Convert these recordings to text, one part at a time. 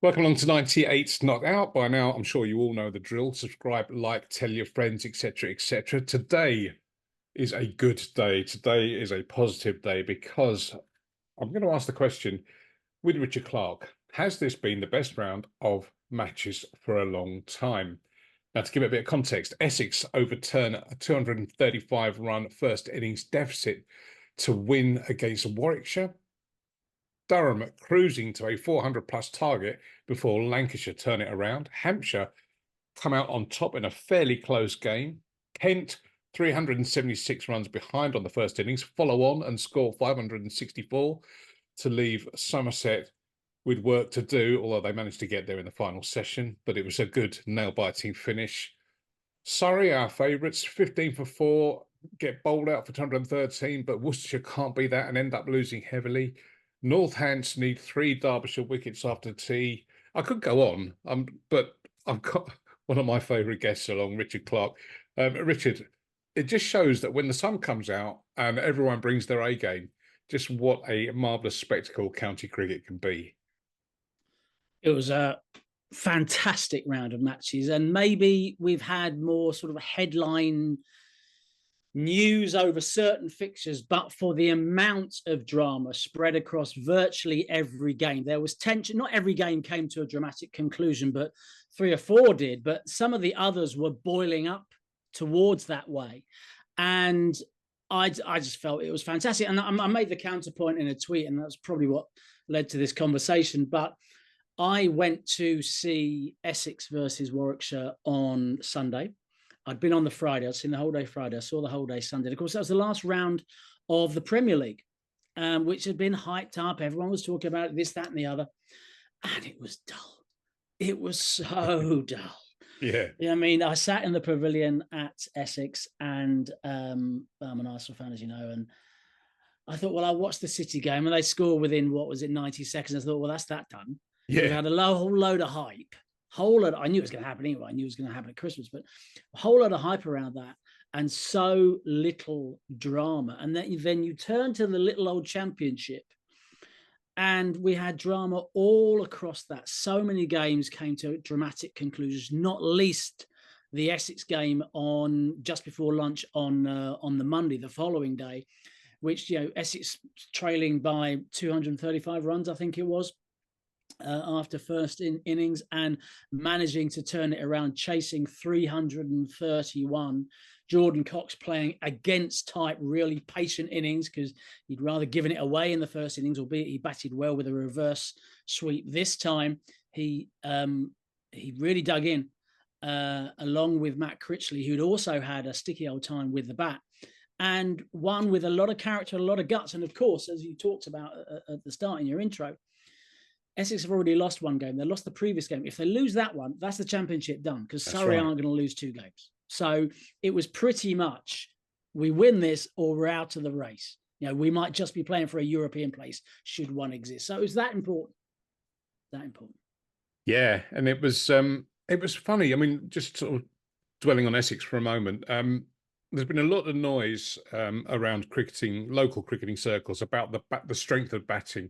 Welcome along to 98's Not Out. By now, I'm sure you all know the drill. Subscribe, like, tell your friends, etc., etc. Today is a good day. Today is a positive day because I'm going to ask the question with Richard Clarke. Has this been the best round of matches for a long time? Now, to give it a bit of context, Essex overturn a 235-run first innings deficit to win against Warwickshire. Durham cruising to a 400-plus target before Lancashire turn it around. Hampshire come out on top in a fairly close game. Kent, 376 runs behind on the first innings, follow on and score 564 to leave Somerset with work to do, although they managed to get there in the final session, but it was a good nail-biting finish. Surrey, our favourites, 15 for 4, get bowled out for 213, but Worcestershire can't be that and end up losing heavily. Northants need 3 Derbyshire wickets after tea. I could go on, but I've got one of my favourite guests along, Richard Clarke. Richard, it just shows that when the sun comes out and everyone brings their A game, just what a marvellous spectacle county cricket can be. It was a fantastic round of matches, and maybe we've had more sort of headline news over certain fixtures, but for the amount of drama spread across virtually every game. There was tension. Not every game came to a dramatic conclusion, but 3 or 4 did. But some of the others were boiling up towards that way. And I just felt it was fantastic. And I made the counterpoint in a tweet, and that's probably what led to this conversation. But I went to see Essex versus Warwickshire on Sunday. I'd been on the Friday. I'd seen the whole day Friday. I saw the whole day Sunday. Of course, that was the last round of the Premier League, which had been hyped up. Everyone was talking about this, that, and the other. And it was dull. It was so dull. Yeah. I mean, I sat in the pavilion at Essex, and I'm an Arsenal fan, as you know, and I thought, well, I'll watch the City game, and they score within, 90 seconds. I thought, well, that's that done. Yeah. We've had a whole load of hype. I knew it was going to happen anyway. I knew it was going to happen at Christmas, but a whole lot of hype around that and so little drama. And then you turn to the little old Championship, and we had drama all across that. So many games came to dramatic conclusions, not least the Essex game on just before lunch on the Monday, the following day, which, Essex trailing by 235 runs, I think it was. After first innings, and managing to turn it around, chasing 331. Jordan Cox playing against type, really patient innings, because he'd rather given it away in the first innings, albeit he batted well with a reverse sweep. This time he really dug in, along with Matt Critchley, who'd also had a sticky old time with the bat, and one with a lot of character, a lot of guts. And of course, as you talked about at the start in your intro, Essex have already lost 1 game. They lost the previous game. If they lose that one, that's the Championship done, because Surrey aren't going to lose 2 games. So it was pretty much, we win this or we're out of the race. We might just be playing for a European place should one exist. So it was that important. That important. Yeah, and it was funny. I mean, just sort of dwelling on Essex for a moment. There's been a lot of noise around local cricketing circles about the strength of batting.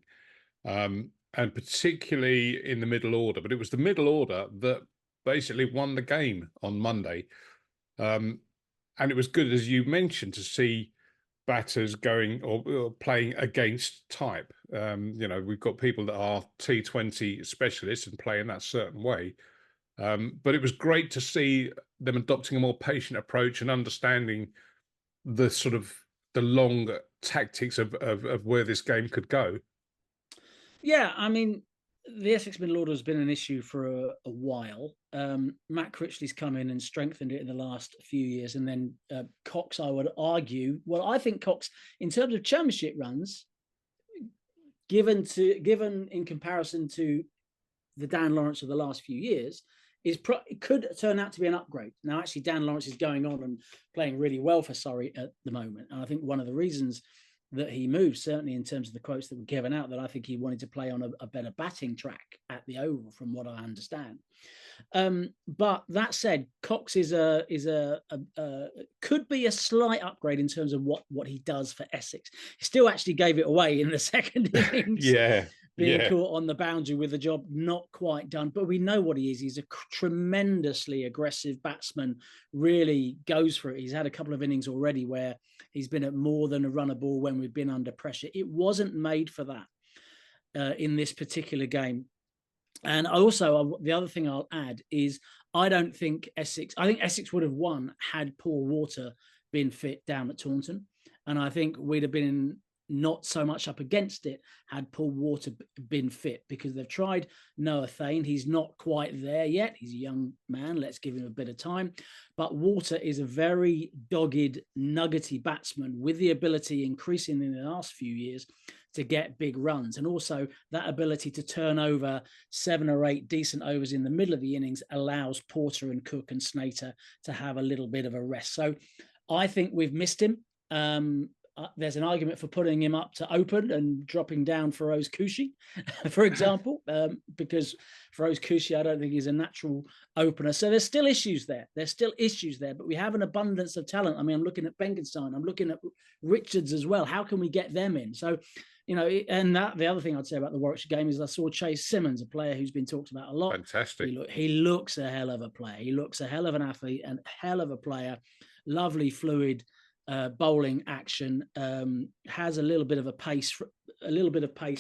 And particularly in the middle order. But it was the middle order that basically won the game on Monday. And it was good, as you mentioned, to see batters going or playing against type. We've got people that are T20 specialists and play in that certain way. But it was great to see them adopting a more patient approach and understanding the sort of the long tactics of where this game could go. Yeah, I mean, the Essex middle order has been an issue for a while. Matt Critchley's come in and strengthened it in the last few years. And then Cox, I would argue, I think Cox, in terms of Championship runs, given in comparison to the Dan Lawrence of the last few years, it could turn out to be an upgrade. Now, actually, Dan Lawrence is going on and playing really well for Surrey at the moment. And I think one of the reasons that he moved, certainly in terms of the quotes that were given out, that I think he wanted to play on a better batting track at the Oval, from what I understand. But that said, Cox could be a slight upgrade in terms of what he does for Essex. He still actually gave it away in the second innings. Yeah. being Yeah. caught on the boundary with the job not quite done. But we know what he is. He's a tremendously aggressive batsman, really goes for it. He's had a couple of innings already where he's been at more than a run a ball when we've been under pressure. It wasn't made for that in this particular game. And also, the other thing I'll add is I think Essex would have won had Paul Walter been fit down at Taunton. And I think we'd have been not so much up against it had Paul Walter been fit, because they've tried Noah Thane. He's not quite there yet. He's a young man. Let's give him a bit of time. But Walter is a very dogged, nuggety batsman with the ability, increasing in the last few years, to get big runs. And also that ability to turn over 7 or 8 decent overs in the middle of the innings allows Porter and Cook and Snater to have a little bit of a rest. So I think we've missed him. There's an argument for putting him up to open and dropping down Feroz Kushi, for example, because Feroz Kushi, I don't think he's a natural opener. So there's still issues there. But we have an abundance of talent. I mean, I'm looking at Benkenstein. I'm looking at Richards as well. How can we get them in? So, and the other thing I'd say about the Warwickshire game is I saw Chase Simmons, a player who's been talked about a lot. Fantastic. He looks a hell of a player. He looks a hell of an athlete and hell of a player. Lovely, fluid bowling action, has a little bit of pace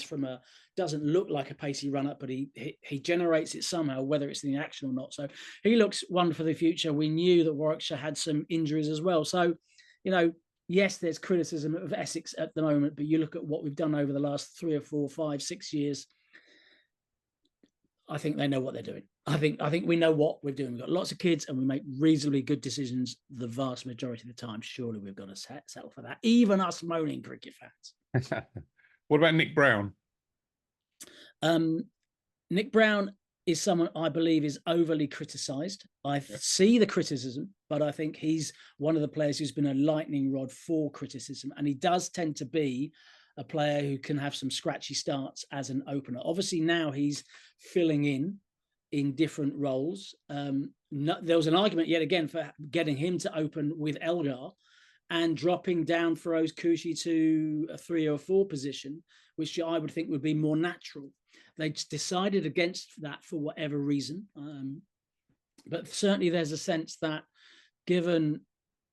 from doesn't look like a pacey run up, but he generates it somehow, whether it's in the action or not. So he looks one for the future. We knew that Warwickshire had some injuries as well. So, yes, there's criticism of Essex at the moment, but you look at what we've done over the last 3 or 4, 5, 6 years. I think they know what they're doing. I think we know what we're doing. We've got lots of kids and we make reasonably good decisions the vast majority of the time. Surely we've got to settle for that. Even us moaning cricket fans. What about Nick Brown? Nick Brown is someone I believe is overly criticised. I see the criticism, but I think he's one of the players who's been a lightning rod for criticism. And he does tend to be a player who can have some scratchy starts as an opener. Obviously now he's filling in different roles. There was an argument yet again for getting him to open with Elgar and dropping down Feroz Kushi to a 3 or 4 position, which I would think would be more natural. They decided against that for whatever reason. But certainly there's a sense that given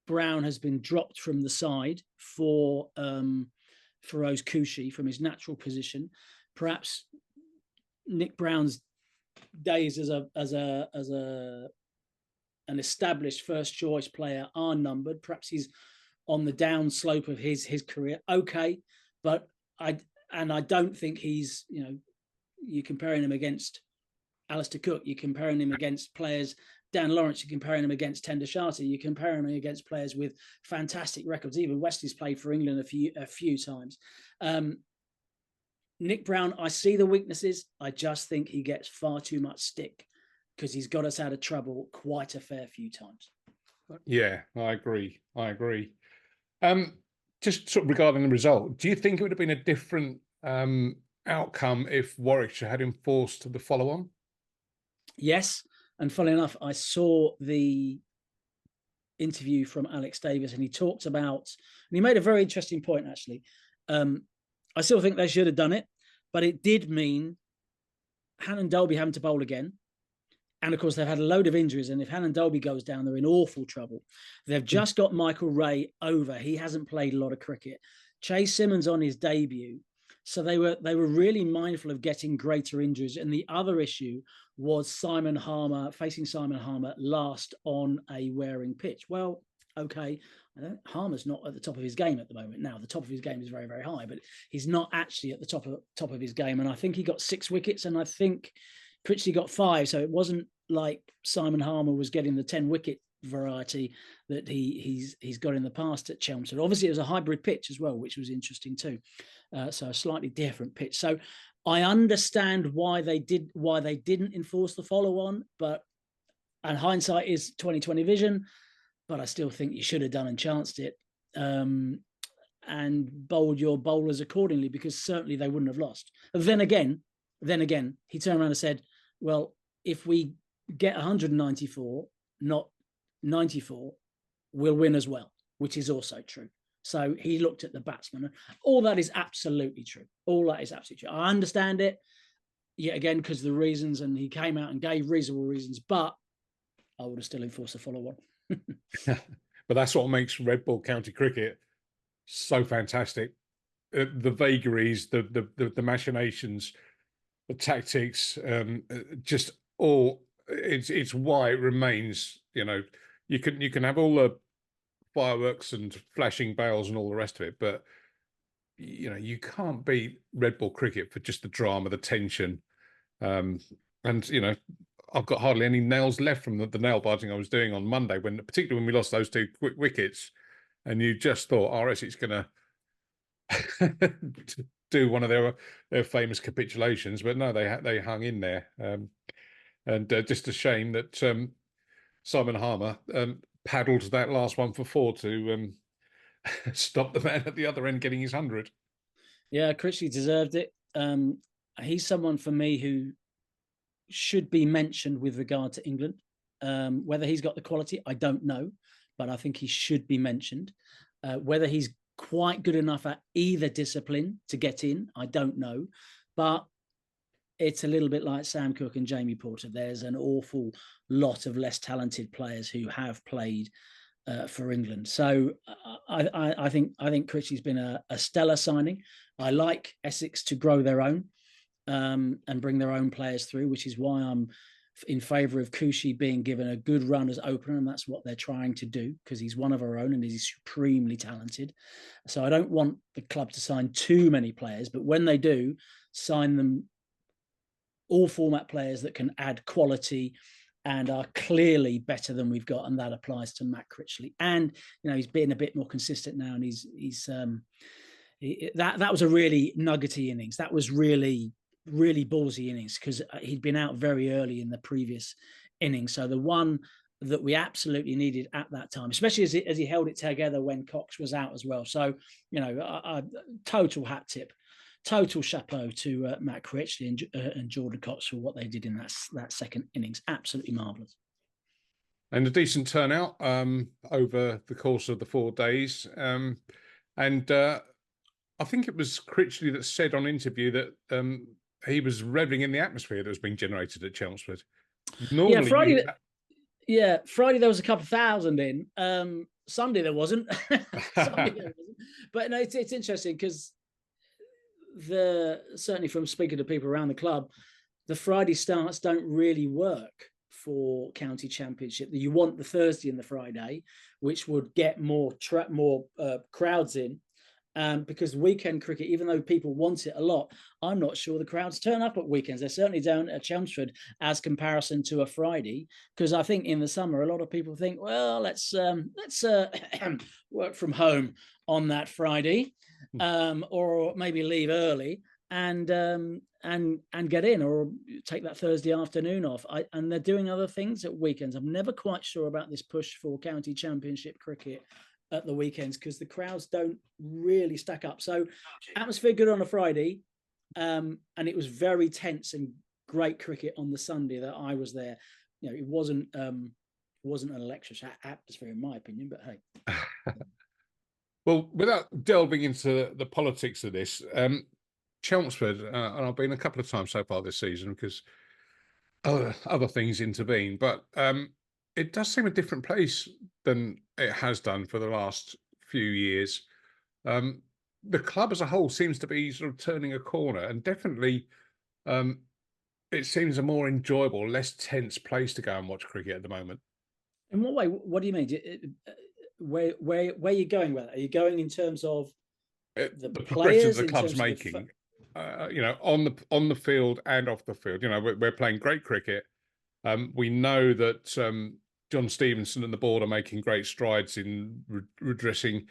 Brown has been dropped from the side for Feroz Kushi from his natural position, perhaps Nick Brown's days as an established first choice player are numbered. Perhaps he's on the down slope of his career. Okay, but I don't think he's, you're comparing him against Alistair Cook, you're comparing him against players, Dan Lawrence, you're comparing him against Tender Sharti, you're comparing him against players with fantastic records. Even Wesley's played for England a few times. Nick Brown, I see the weaknesses. I just think he gets far too much stick because he's got us out of trouble quite a fair few times. Yeah, I agree. Just sort of regarding the result, do you think it would have been a different outcome if Warwickshire had enforced the follow-on? Yes. And funnily enough, I saw the interview from Alex Davis and he talked about, and he made a very interesting point, actually. I still think they should have done it, but it did mean Hannon Dolby having to bowl again. And of course, they've had a load of injuries. And if Hannon Dolby goes down, they're in awful trouble. They've just got Michael Ray over. He hasn't played a lot of cricket. Chase Simmons on his debut. So they were really mindful of getting greater injuries. And the other issue was facing Simon Harmer last on a wearing pitch. Well, okay, Harmer's not at the top of his game at the moment. Now, the top of his game is very, very high, but he's not actually at the top of his game. And I think he got 6 wickets, and I think Critchley got 5. So it wasn't like Simon Harmer was getting the 10-wicket variety that he's got in the past at Chelmsford. Obviously, it was a hybrid pitch as well, which was interesting too. So a slightly different pitch. So I understand why they didn't enforce the follow-on, and hindsight is 20/20 vision. But I still think you should have done and chanced it, and bowled your bowlers accordingly, because certainly they wouldn't have lost. Then again, he turned around and said, well, if we get 194, not 94, we'll win as well, which is also true. So he looked at the batsman. All that is absolutely true. All that is absolutely true. I understand it, yet again, because of the reasons, and he came out and gave reasonable reasons, but I would have still enforced a follow-on. But that's what makes red ball county cricket so fantastic. The vagaries, the machinations, the tactics, just all. It's why it remains. You can have all the fireworks and flashing bells and all the rest of it, but you can't beat red ball cricket for just the drama, the tension, and I've got hardly any nails left from the nail biting I was doing on Monday, particularly when we lost those two quick wickets, and you just thought RS it's going to do one of their famous capitulations, but no, they hung in there, and just a shame that Simon Harmer paddled that last one for four to stop the man at the other end getting his 100. Yeah, Critchley deserved it. He's someone for me who should be mentioned with regard to England. Whether he's got the quality, I don't know, but I think he should be mentioned. Whether he's quite good enough at either discipline to get in, I don't know. But it's a little bit like Sam Cooke and Jamie Porter. There's an awful lot of less talented players who have played for England. So I think Critchley's been a stellar signing. I like Essex to grow their own and bring their own players through, which is why I'm in favour of Coochie being given a good run as opener, and that's what they're trying to do because he's one of our own and he's supremely talented. So I don't want the club to sign too many players, but when they do, sign them all format players that can add quality and are clearly better than we've got, and that applies to Matt Critchley. And he's been a bit more consistent now, and that was a really nuggety innings. That was really ballsy innings because he'd been out very early in the previous innings. So the one that we absolutely needed at that time, especially as he held it together when Cox was out as well. So total hat tip. Total chapeau to Matt Critchley and Jordan Cox for what they did in that second innings. Absolutely marvellous. And a decent turnout over the course of the 4 days. And I think it was Critchley that said on interview that he was reveling in the atmosphere that was being generated at Chelmsford. Normally, Friday there was a couple of thousand in. Sunday there wasn't. But no, it's interesting because certainly from speaking to people around the club, the Friday starts don't really work for county championship. You want the Thursday and the Friday, which would get more crowds in. Because weekend cricket, even though people want it a lot, I'm not sure the crowds turn up at weekends. They certainly don't at Chelmsford as comparison to a Friday. Because I think in the summer, a lot of people think, well, let's work from home on that Friday, or maybe leave early and get in, or take that Thursday afternoon off. And they're doing other things at weekends. I'm never quite sure about this push for county championship cricket at the weekends because the crowds don't really stack up. So atmosphere good on a Friday, and it was very tense and great cricket on the Sunday that I was there. It wasn't an electric atmosphere in my opinion, but hey. Well, without delving into the politics of this, Chelmsford, and I've been a couple of times so far this season because other things intervene, but it does seem a different place than it has done for the last few years. The club as a whole seems to be sort of turning a corner, and definitely it seems a more enjoyable, less tense place to go and watch cricket at the moment. In what way? What do you mean? Where are you going with it? Are you going in terms of the progressions the club's making? On the field and off the field. We're playing great cricket. We know that John Stevenson and the board are making great strides in redressing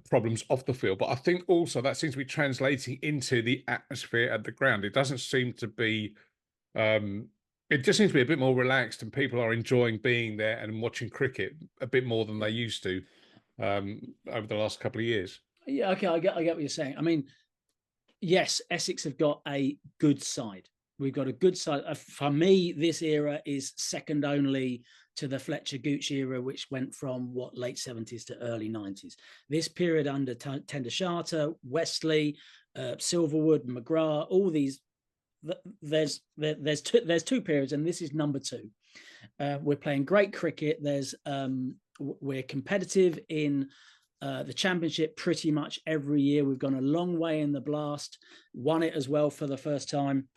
problems off the field. But I think also that seems to be translating into the atmosphere at the ground. It doesn't seem to be, it just seems to be a bit more relaxed, and people are enjoying being there and watching cricket a bit more than they used to over the last couple of years. Yeah, okay, I get what you're saying. I mean, yes, Essex have got a good side. We've got a good side. For me, this era is second only to the Fletcher Gooch era, which went from late 70s to early 90s. This period under Tender Charter, Wesley, Silverwood, McGrath, all these. There's two periods, and this is number two. We're playing great cricket. We're competitive in the championship pretty much every year. We've gone a long way in the Blast, won it as well for the first time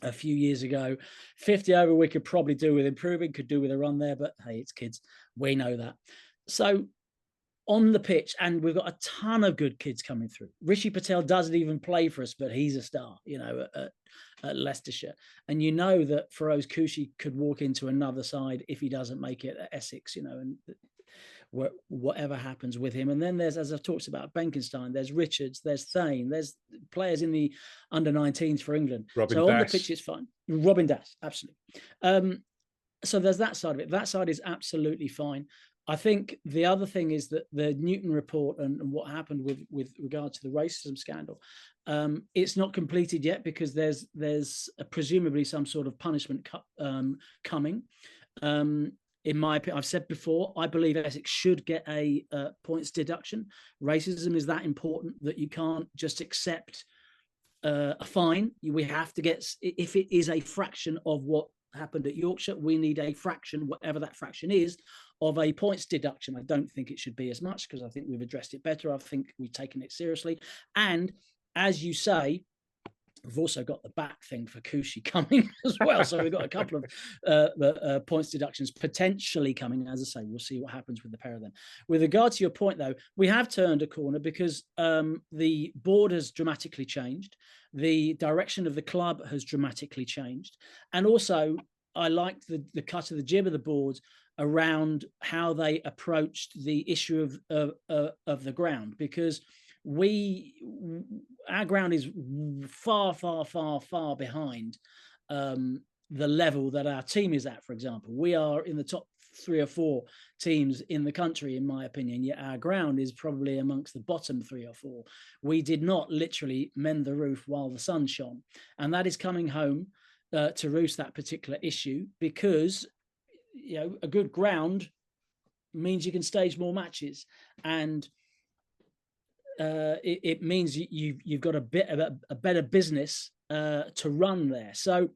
a few years ago. 50 over we could probably do with improving, could do with a run there, but hey, it's kids. We know that. So on the pitch, and we've got a ton of good kids coming through. Rishi Patel doesn't even play for us, but he's a star, at Leicestershire. And you know that Feroz Kushi could walk into another side if he doesn't make it at Essex, and whatever happens with him. And then there's, as I've talked about, Benkenstein, there's Richards, there's Thane, there's players in the under-19s for England. Robin On the Dass. pitch, it's fine. Robin Dass, absolutely. So there's that side of it. That side is absolutely fine. I think the other thing is that the Newton report and what happened with regard to the racism scandal, it's not completed yet because there's presumably some sort of punishment coming. In my opinion, I've said before, I believe Essex should get a points deduction. Racism is that important that you can't just accept a fine. We have to get, if it is a fraction of what happened at Yorkshire, we need a fraction, whatever that fraction is, of a points deduction. I don't think it should be as much because I think we've addressed it better. I think we've taken it seriously. And as you say, we've also got the back thing for Kushi coming as well. So we've got a couple of points deductions potentially coming. As I say, we'll see what happens with the pair of them. With regard to your point, though, we have turned a corner because the board has dramatically changed. The direction of the club has dramatically changed. And also, I liked the cut of the jib of the board around how they approached the issue of the ground, because our ground is far behind the level that our team is at. For example, we are in the top 3 or 4 teams in the country, in my opinion, yet our ground is probably amongst the bottom 3 or 4. We did not literally mend the roof while the sun shone, and that is coming home to roost, that particular issue, because a good ground means you can stage more matches, and it means you've got a bit of a better business to run there. So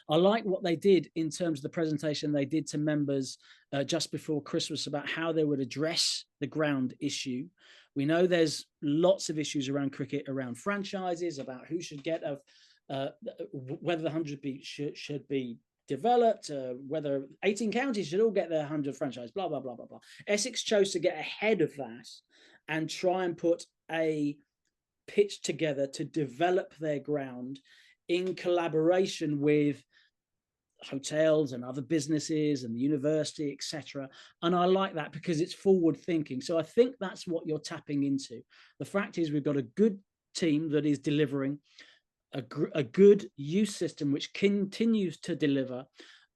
I like what they did in terms of the presentation they did to members just before Christmas about how they would address the ground issue. We know there's lots of issues around cricket, around franchises, about who should get whether the 100 should be developed, whether 18 counties should all get their 100 franchise, blah, blah, blah, blah, blah. Essex chose to get ahead of that and try and put a pitch together to develop their ground in collaboration with hotels and other businesses and the university, etc. And I like that because it's forward thinking. So I think that's what you're tapping into. The fact is, we've got a good team that is delivering a good youth system which continues to deliver,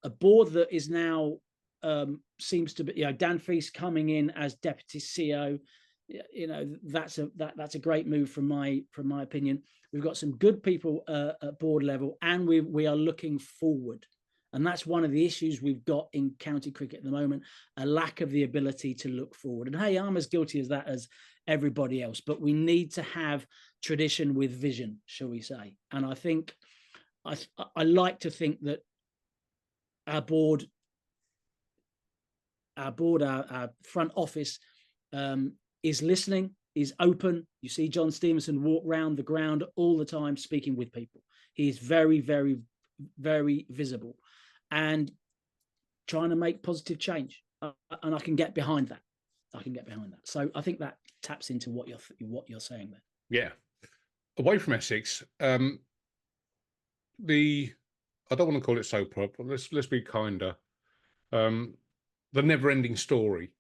a board that is now seems to be, Dan Feast coming in as deputy CEO. That's a great move from my opinion. We've got some good people at board level, and we are looking forward. And that's one of the issues we've got in county cricket at the moment, a lack of the ability to look forward. And hey, I'm as guilty as that as everybody else, but we need to have tradition with vision, shall we say. And I think I like to think that our front office is listening, is open. You see John Stevenson walk around the ground all the time speaking with people. He is very, very, very visible and trying to make positive change. And I can get behind that. So I think that taps into what you're saying there. Yeah. Away from Essex, I don't want to call it soap opera. Let's be kinder. The never-ending story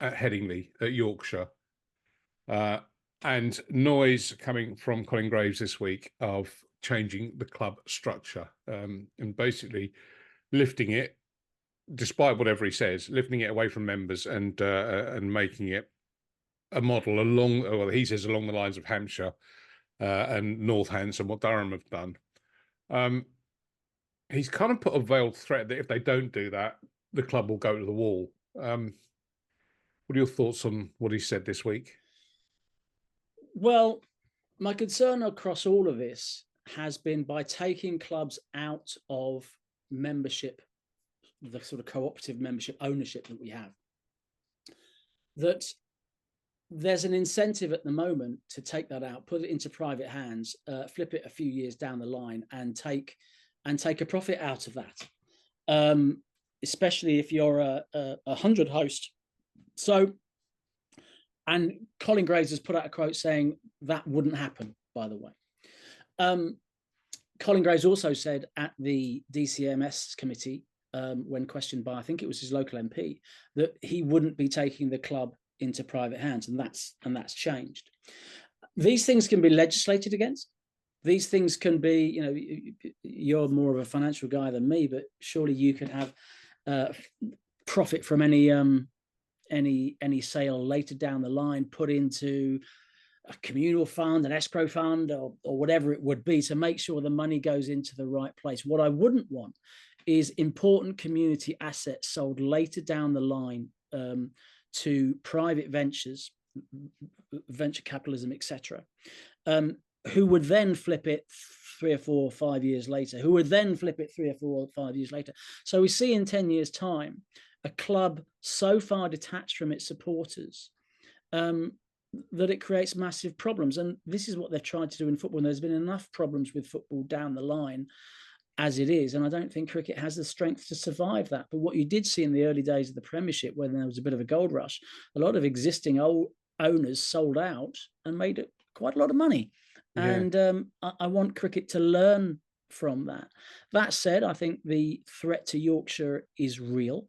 at Headingley, at Yorkshire, and noise coming from Colin Graves this week of changing the club structure, and basically lifting it, despite whatever he says, lifting it away from members and making it a model he says along the lines of Hampshire and Northants and what Durham have done. Um, he's kind of put a veiled threat that if they don't do that, the club will go to the wall. What are your thoughts on what he said this week? Well, my concern across all of this has been by taking clubs out of membership, the sort of cooperative membership ownership that we have, that there's an incentive at the moment to take that out, put it into private hands, flip it a few years down the line, and take a profit out of that. Especially if you're a 100 host. So, and Colin Graves has put out a quote saying that wouldn't happen, by the way. Colin Graves also said at the DCMS committee, when questioned by, I think it was his local MP, that he wouldn't be taking the club into private hands, and that's changed. These things can be legislated against. These things can be, you know, you're more of a financial guy than me, but surely you could have profit from any sale later down the line, put into a communal fund, an escrow fund, or whatever it would be, to make sure the money goes into the right place. What I wouldn't want is important community assets sold later down the line to private ventures, venture capitalism, etc., who would then flip it 3 or 4 or 5 years later, who would then flip it 3 or 4 or 5 years later. So we see in 10 years' time a club so far detached from its supporters that it creates massive problems. And this is what they've tried to do in football. And there's been enough problems with football down the line as it is. And I don't think cricket has the strength to survive that. But what you did see in the early days of the Premiership, when there was a bit of a gold rush, a lot of existing old owners sold out and made quite a lot of money. Yeah. And I want cricket to learn from that. That said, I think the threat to Yorkshire is real.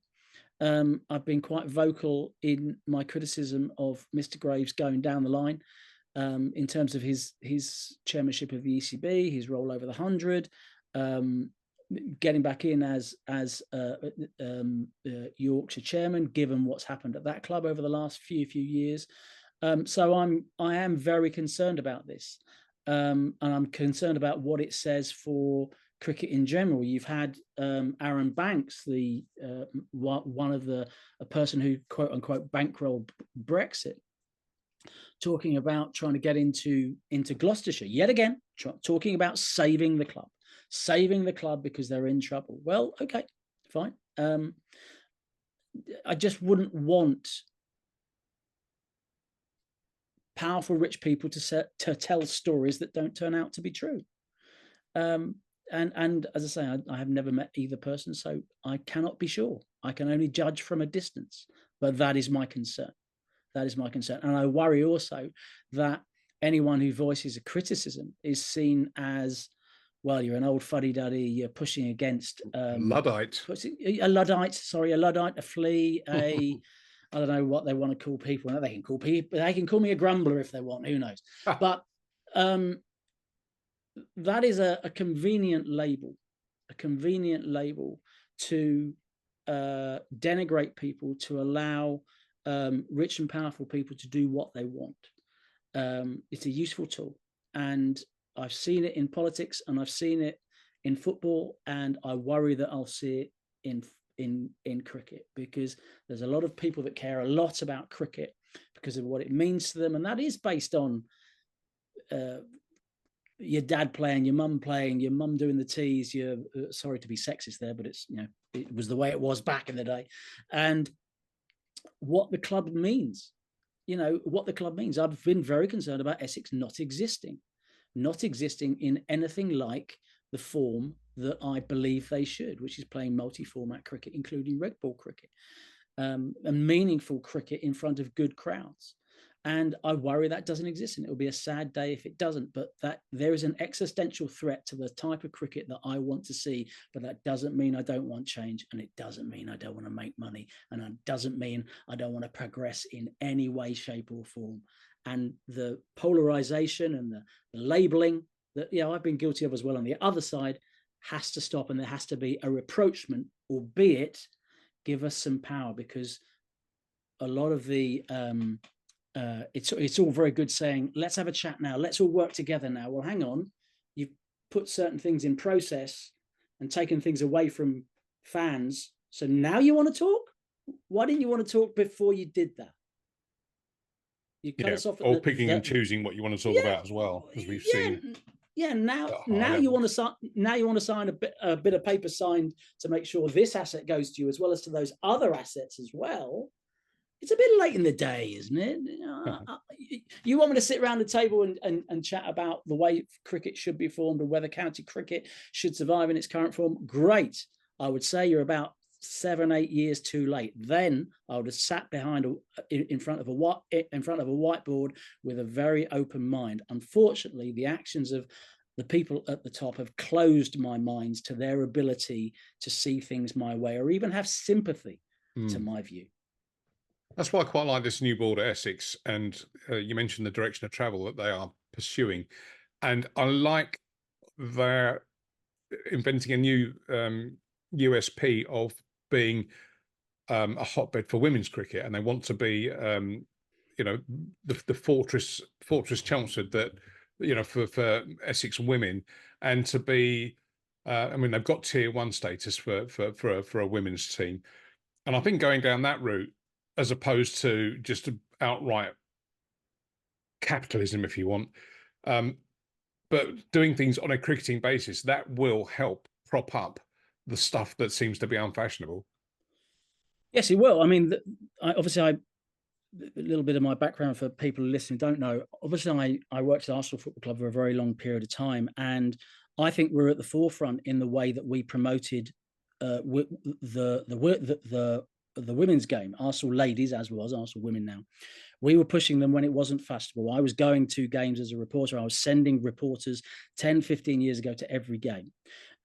I've been quite vocal in my criticism of Mr. Graves going down the line in terms of his chairmanship of the ECB, his role over the 100, getting back in as Yorkshire chairman, given what's happened at that club over the last few years. So I am very concerned about this, and I'm concerned about what it says for cricket in general. You've had Aaron Banks, the one of a person who quote unquote bankrolled Brexit, talking about trying to get into Gloucestershire yet again, talking about saving the club because they're in trouble. Well, okay, fine. I just wouldn't want powerful rich people to tell stories that don't turn out to be true. And as I say, I have never met either person, so I cannot be sure. I can only judge from a distance, but that is my concern. That is my concern. And I worry also that anyone who voices a criticism is seen as, well, you're an old fuddy-duddy, you're pushing against... Luddite. A Luddite, a flea, I don't know what they want to call people. They can call me a grumbler if they want, who knows. But that is a convenient label to denigrate people, to allow rich and powerful people to do what they want. It's a useful tool, and I've seen it in politics and I've seen it in football, and I worry that I'll see it in cricket, because there's a lot of people that care a lot about cricket because of what it means to them, and that is based on your dad playing, your mum playing, your mum doing the teas. You're sorry to be sexist there, but it's, you know, it was the way it was back in the day. And what the club means, I've been very concerned about Essex not existing in anything like the form that I believe they should, which is playing multi-format cricket, including red ball cricket, and meaningful cricket in front of good crowds. And I worry that doesn't exist, and it'll be a sad day if it doesn't. But that there is an existential threat to the type of cricket that I want to see. But that doesn't mean I don't want change, and it doesn't mean I don't want to make money, and it doesn't mean I don't want to progress in any way, shape, or form. And the polarization and the labeling that I've been guilty of as well on the other side has to stop, and there has to be a rapprochement, albeit give us some power, because a lot of the it's all very good saying, let's have a chat now, let's all work together now. Well, hang on, put certain things in process and taken things away from fans. So now you want to talk? Why didn't you want to talk before you did that? You cut us off at or picking and choosing what you want to talk about as well, as we've seen. Yeah, At now high you want levels. to sign a bit of paper signed to make sure this asset goes to you as well as to those other assets as well. It's a bit late in the day, isn't it? You want me to sit around the table and chat about the way cricket should be formed and whether county cricket should survive in its current form? Great. I would say you're about 7, 8 years too late. Then I would have sat in front of a whiteboard with a very open mind. Unfortunately, the actions of the people at the top have closed my minds to their ability to see things my way or even have sympathy to my view. That's why I quite like this new board at Essex, and you mentioned the direction of travel that they are pursuing, and I like their inventing a new USP of being a hotbed for women's cricket, and they want to be, you know, the fortress Chelmsford that, you know, for Essex women, and to be, I mean, they've got tier 1 status for a women's team, and I think going down that route, as opposed to just outright capitalism, if you want, but doing things on a cricketing basis, that will help prop up the stuff that seems to be unfashionable. Yes, it will. I mean, obviously, a little bit of my background for people listening don't know. Obviously, I worked at Arsenal Football Club for a very long period of time, and I think we're at the forefront in the way that we promoted the women's game. Arsenal ladies, as was Arsenal women now. We were pushing them when it wasn't fashionable. I was going to games as a reporter. I was sending reporters 10, 15 years ago to every game.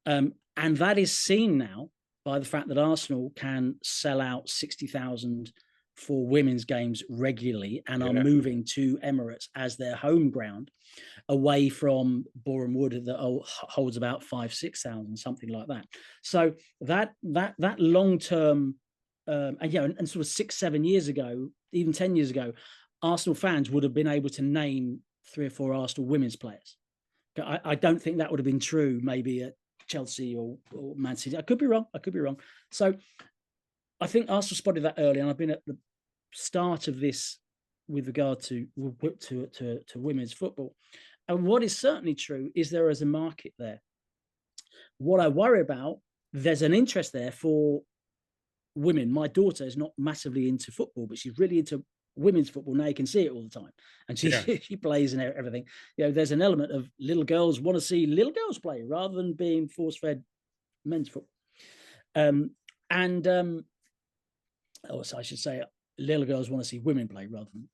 And that is seen now by the fact that Arsenal can sell out 60,000 for women's games regularly and are moving to Emirates as their home ground, away from Boreham Wood that holds about 5,000, 6,000, something like that. So that long term, and sort of 6, 7 years ago, even 10 years ago, Arsenal fans would have been able to name 3 or 4 Arsenal women's players. I don't think that would have been true maybe at Chelsea or Man City. I could be wrong. So I think Arsenal spotted that early, and I've been at the start of this with regard to women's football. And what is certainly true is there is a market there. What I worry about, there's an interest there for women. My daughter is not massively into football, but she's really into women's football. Now you can see it all the time, and she plays and everything. You know, there's an element of little girls want to see little girls play rather than being force-fed men's football. So I should say, little girls want to see women play rather than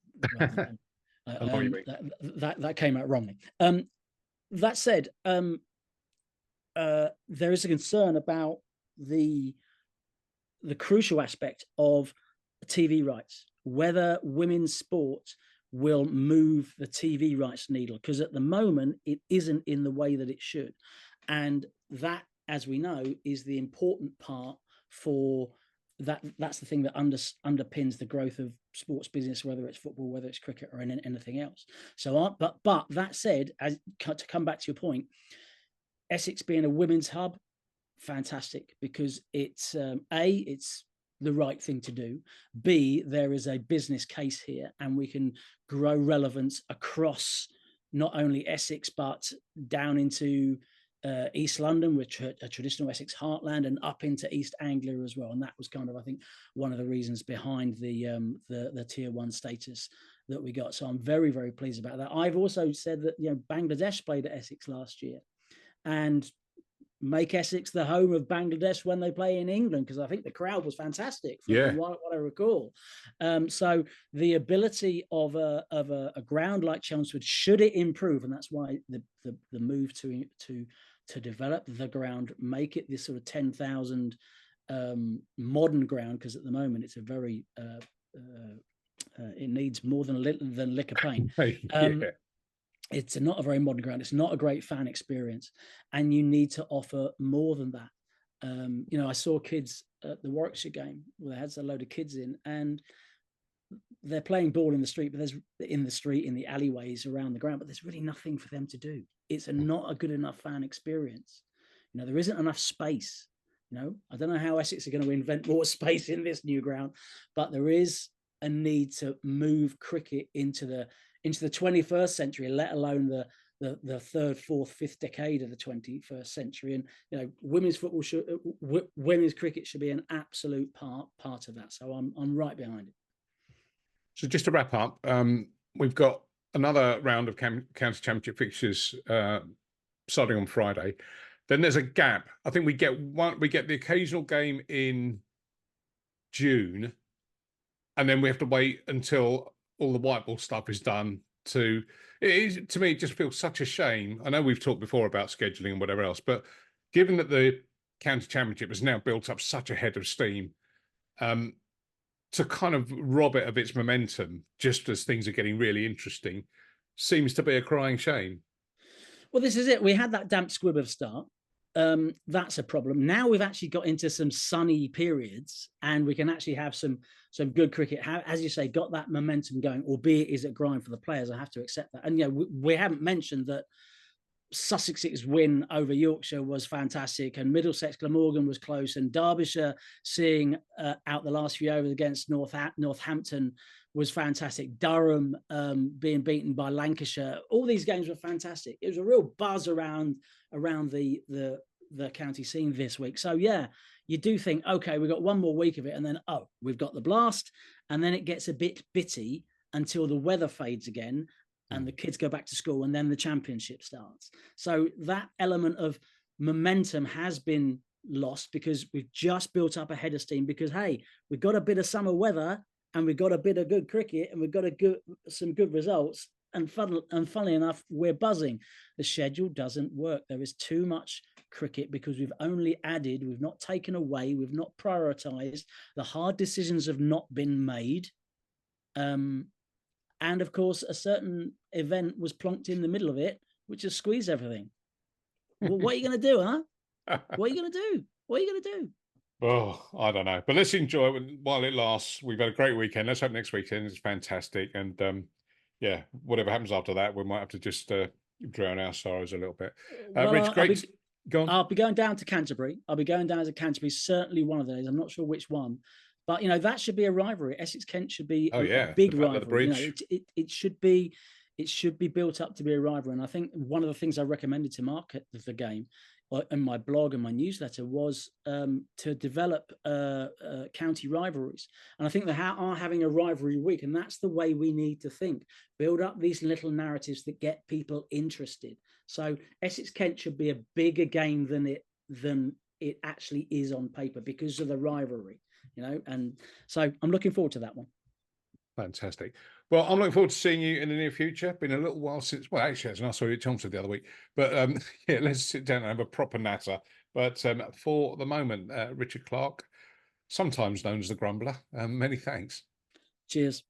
that came out wrongly. That said, there is a concern about the crucial aspect of TV rights, whether women's sport will move the TV rights needle, because at the moment it isn't in the way that it should. And that, as we know, is the important part for that. That's the thing that underpins the growth of sports business, whether it's football, whether it's cricket, or anything else. So, but that said, to come back to your point, Essex being a women's hub, fantastic, because it's it's the right thing to do. B, there is a business case here, and we can grow relevance across not only Essex but down into East London, which a traditional Essex heartland, and up into East Anglia as well. And that was kind of, I think, one of the reasons behind the tier 1 status that we got. So I'm very, very pleased about that. I've also said that, you know, Bangladesh played at Essex last year, and make Essex the home of Bangladesh when they play in England, because I think the crowd was fantastic from what I recall. So the ability of a ground like Chelmsford, should it improve, and that's why the move to develop the ground, make it this sort of 10,000 modern ground, because at the moment it's a very it needs more than liquor paint. It's not a very modern ground. It's not a great fan experience, and you need to offer more than that. You know, I saw kids at the Warwickshire game where they had a load of kids in, and they're playing ball in the street, but in the alleyways around the ground, but there's really nothing for them to do. it's not a good enough fan experience. There isn't enough space. I don't know how Essex are going to invent more space in this new ground, but there is a need to move cricket into the 21st century, let alone the third, fourth, fifth decade of the 21st century. And women's cricket should be an absolute part of that. So I'm right behind it. So just to wrap up, we've got another round of county championship fixtures starting on Friday. Then there's a gap. I think we get the occasional game in June, and then we have to wait until all the white ball stuff is done. To me, it just feels such a shame. I know we've talked before about scheduling and whatever else, but given that the county championship has now built up such a head of steam, to kind of rob it of its momentum just as things are getting really interesting seems to be a crying shame. Well, this is it. We had that damp squib of start. That's a problem. Now we've actually got into some sunny periods, and we can actually have some good cricket. As you say, got that momentum going, albeit is a grind for the players. I have to accept that. And we haven't mentioned that Sussex's win over Yorkshire was fantastic, and Middlesex Glamorgan was close, and Derbyshire seeing out the last few overs against Northampton was fantastic. Durham being beaten by Lancashire. All these games were fantastic. It was a real buzz around the county scene this week. So yeah, you do think, okay, we've got one more week of it, and then we've got the blast, and then it gets a bit bitty until the weather fades again and the kids go back to school, and then the championship starts. So that element of momentum has been lost because we've just built up a head of steam because, hey, we've got a bit of summer weather and we've got a bit of good cricket and we've got some good results. And funnily enough, we're buzzing. The schedule doesn't work. There is too much cricket because we've only added, we've not taken away, we've not prioritized. The hard decisions have not been made. And of course, a certain event was plonked in the middle of it, which has squeezed everything. Well, what are you going to do, huh? What are you going to do? What are you going to do? Oh, I don't know. But let's enjoy it while it lasts. We've had a great weekend. Let's hope next weekend is fantastic. And yeah, whatever happens after that, we might have to just drown our sorrows a little bit. Rich, great. Go on. I'll be going down to Canterbury. Certainly one of the days. I'm not sure which one. But that should be a rivalry. Essex-Kent should be a big rivalry. It should be built up to be a rivalry. And I think one of the things I recommended to Mark at the game, in my blog and my newsletter, was to develop county rivalries. And I think they are having a rivalry week, and that's the way we need to think. Build up these little narratives that get people interested. So Essex-Kent should be a bigger game than it actually is on paper because of the rivalry. And so I'm looking forward to that one. Fantastic. Well, I'm looking forward to seeing you in the near future. Been a little while since, well, actually, it's nice to at Chelmsford the other week. But yeah, let's sit down and have a proper natter. But for the moment, Richard Clarke, sometimes known as the Grumbler, many thanks. Cheers.